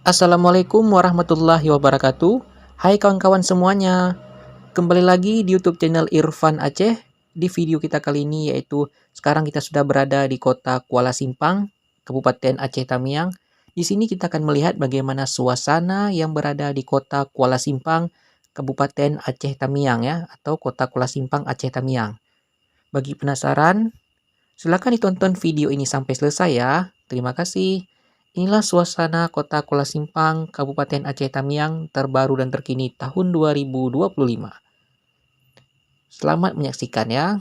Assalamualaikum warahmatullahi wabarakatuh. Hai kawan-kawan semuanya. Kembali lagi di YouTube channel Irfan Aceh. Di video kita kali ini yaitu sekarang kita sudah berada di Kota Kuala Simpang, Kabupaten Aceh Tamiang. Di sini kita akan melihat bagaimana suasana yang berada di Kota Kuala Simpang, Kabupaten Aceh Tamiang ya, atau Kota Kualasimpang Aceh Tamiang. Bagi penasaran, silakan ditonton video ini sampai selesai ya. Terima kasih. Inilah suasana Kota Kuala Simpang, Kabupaten Aceh Tamiang terbaru dan terkini tahun 2025. Selamat menyaksikan ya.